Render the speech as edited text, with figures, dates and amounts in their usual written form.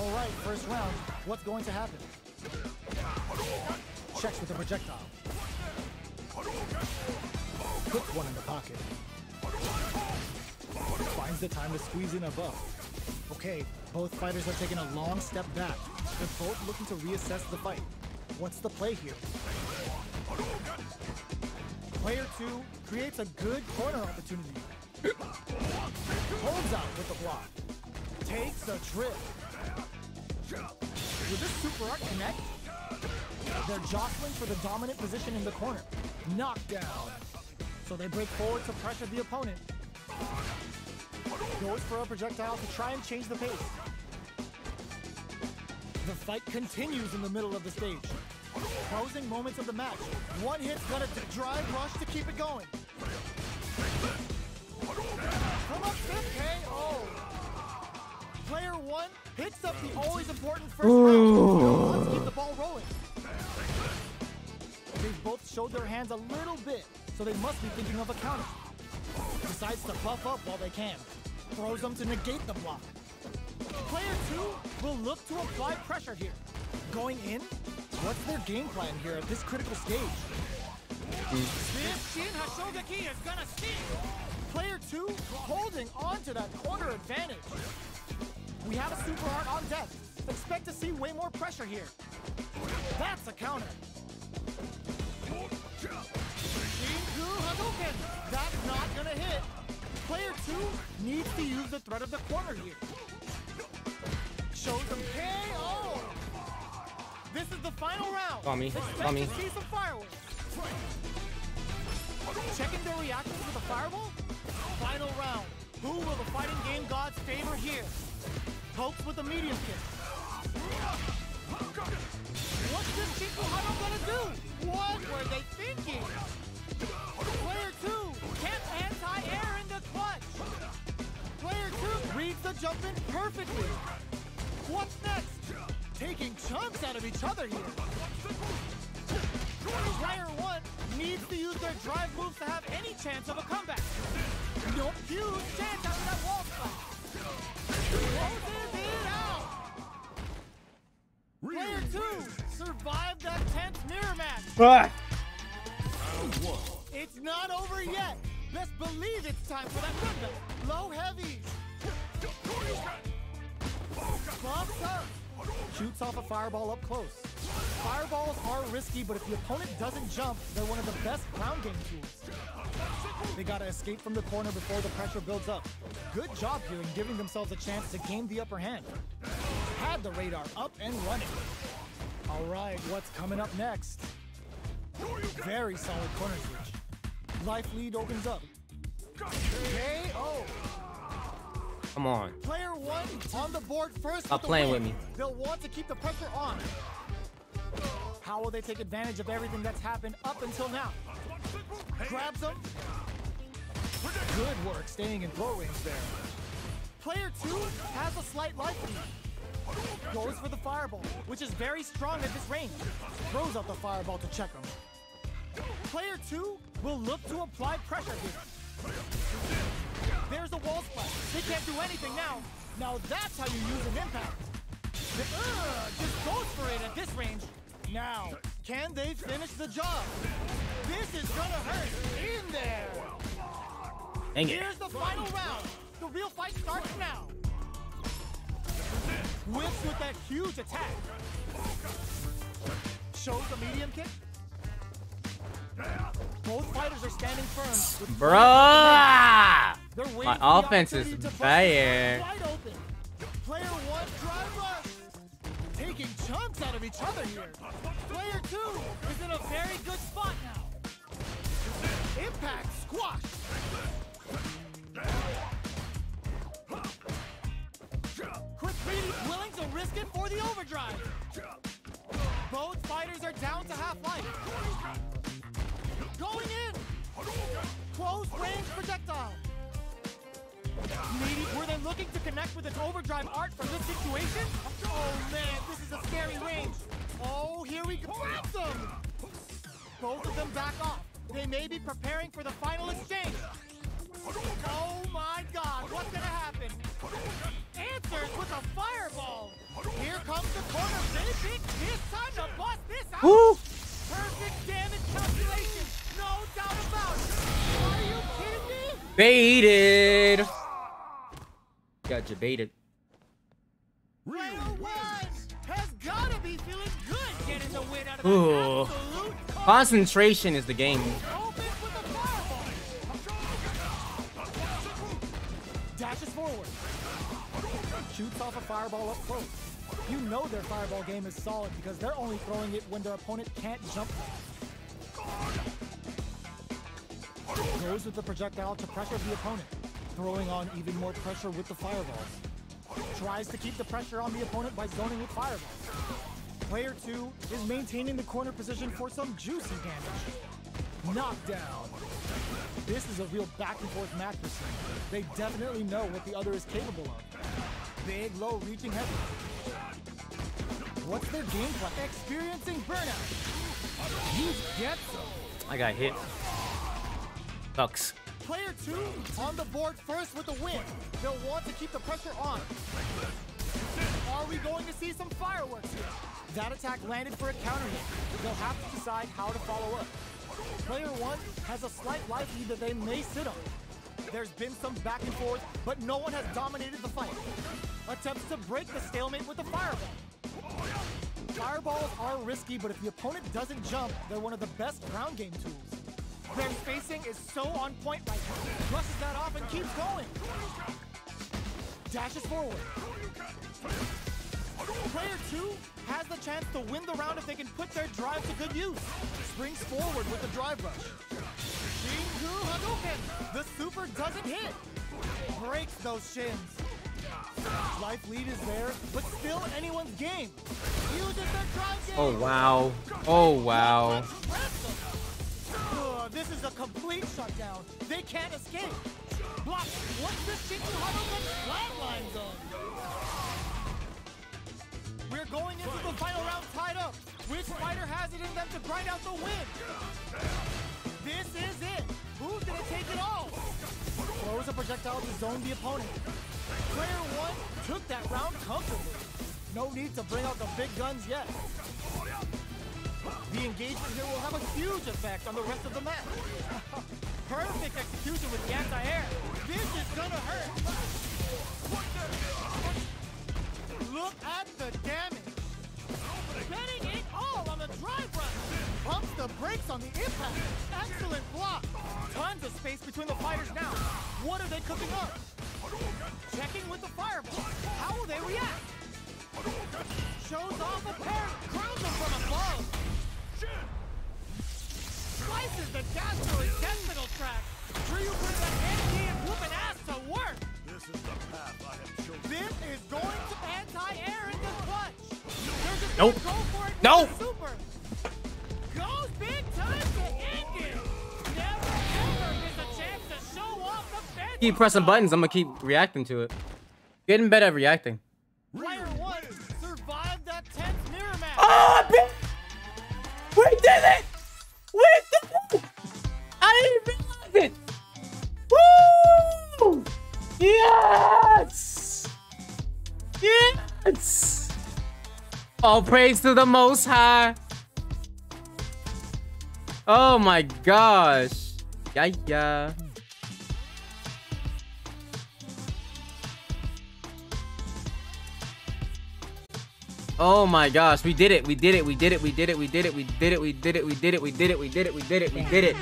All right, first round. What's going to happen? Checks with the projectile. Puts one in the pocket. Finds the time to squeeze in a buff. Okay, both fighters are taking a long step back. They're both looking to reassess the fight. What's the play here? Player 2 creates a good corner opportunity. Holds out with the block. Takes a trip. Will this super art connect? They're jostling for the dominant position in the corner. Knockdown. So they break forward to pressure the opponent. Goes for a projectile to try and change the pace. The fight continues in the middle of the stage. Closing moments of the match. One hit's gonna drive rush to keep it going. Come up, KO. Player 1 picks up the always important first round. Let's keep the ball rolling. They've both showed their hands a little bit, so they must be thinking of a counter. Decides to buff up while they can. Throws them to negate the block. Player 2 will look to apply pressure here. Going in? What's their game plan here at this critical stage? This Shin Hashogaki is gonna sting! Player 2 holding on to that corner advantage. We have a super art on deck. Expect to see way more pressure here. That's a counter. Shinku Hadouken! That's not gonna hit. Player 2 needs to use the threat of the corner here. Shows them KO! This is the final round. Expect to see some fireworks. Checking their reactions with a fireball? Final round. Who will the fighting game gods favor here? Pokes with a medium kick. What's this Shinku Hado gonna do? What were they thinking? Player 2 can't anti-air in the clutch. Player 2 reads the jump in perfectly. What's next? Taking chunks out of each other here. Player 1 needs to use their drive moves to have any chance of a comeback. No huge chance out of that wall spot. Closes it out. Player 2 survived that tense mirror match. It's not over yet. Best believe it's time for that comeback. Low heavies. Bumps up. Shoots off a fireball up close. Fireballs are risky, but if the opponent doesn't jump, they're one of the best ground game tools. They gotta escape from the corner before the pressure builds up. Good job here in giving themselves a chance to gain the upper hand. Had the radar up and running. All right, what's coming up next? Very solid corner switch. Life lead opens up. KO. Come on. Player 1 on the board first. Stop playing with me. They'll want to keep the pressure on. How will they take advantage of everything that's happened up until now? Grabs them. Good work staying in throw range there. Player 2 has a slight life lead. Goes for the fireball, which is very strong at this range. Throws out the fireball to check him. Player 2 will look to apply pressure here. There's a wall splash. They can't do anything now. Now that's how you use an impact. Just goes for it at this range. Now, can they finish the job? This is gonna hurt in there. Dang it. Here's the final round. The real fight starts now. Whips with that huge attack. Shows the medium kick. Both fighters are standing firm. Bruh! My offense is bad. Wide open. Player 1 drive rush. Taking chunks out of each other here. Player 2 is in a very good spot now. Impact squash. Quick Reedy willing to risk it for the overdrive. Both fighters are down to half life. Going in. Close range projectile. Were they looking to connect with an overdrive art from this situation? Oh man, this is a scary range. Oh, here we go. Grab them! Both of them back off. They may be preparing for the final exchange. Oh my god, what's gonna happen? Answers with a fireball. comes the corner, baby. It's time to bust this out. Woo! Perfect damage calculation. No doubt about it. Are you kidding me? Baited. Got you baited. Player one has gotta be feeling good getting the win out of Ooh. absolute Concentration is the game. Opens with the fireball. Dashes forward. Shoots off a fireball up close. You know their fireball game is solid because they're only throwing it when their opponent can't jump them. Goes with the projectile to pressure the opponent, throwing on even more pressure with the fireballs. Tries to keep the pressure on the opponent by zoning with fireballs. Player 2 is maintaining the corner position for some juicy damage. Knockdown. This is a real back and forth match for some. They definitely know what the other is capable of. Big, low, reaching heavy. What's their game plan? Experiencing burnout. You get some. I got hit. Sucks. Player 2 on the board first with the win. They'll want to keep the pressure on. Are we going to see some fireworks here? That attack landed for a counter hit. They'll have to decide how to follow up. Player 1 has a slight life lead that they may sit on. There's been some back and forth, but no one has dominated the fight. Attempts to break the stalemate with the fireball. Fireballs are risky, but if the opponent doesn't jump, they're one of the best ground game tools. Their spacing is so on point right now. Brushes that off and keeps going. Dashes forward. Player 2 has the chance to win the round if they can put their drive to good use. Springs forward with the drive rush. Shingu Hadouken! The super doesn't hit. Breaks those shins. Life lead is there, but still anyone's game. Uses their drive game. Oh wow. Oh wow. This is a complete shutdown. They can't escape. Block. What's the Shingu Hadouken flatline zone? We're going into the final round tied up. Which fighter has it in them to grind out the win? This is it. Who's gonna take it all? Throws a projectile to zone the opponent. Player 1 took that round comfortably. No need to bring out the big guns yet. The engagement here will have a huge effect on the rest of the match. Perfect execution with the anti-air. This is gonna hurt. Look at the damage. Betting it all on the drive run. Pumps the brakes on the impact. Excellent block. Tons of space between the fighters now. What are they cooking up? Checking with the fireball. How will they react? Shows off a parry. Crowns them from above. Slices the gastrointestinal tract. Ryu brings that NT and whooping ass to work. This is the path I have chosen. This is going to anti-air in the clutch. They're just Nope. gonna go for it. Nope. Super. Goes big time to end it. Never ever miss a chance to show off the bench. Keep pressing buttons. I'm gonna keep reacting to it. Getting better at reacting. Player 1 survived that tense mirror match. Oh, we did it! We did it! I didn't realize it! Woo! Yes! Yes! All praise to the Most High. Oh my gosh. Yeah. Oh my gosh, we did it. We did it. We did it. We did it. We did it. We did it. We did it. We did it. We did it. We did it. We did it. We did it.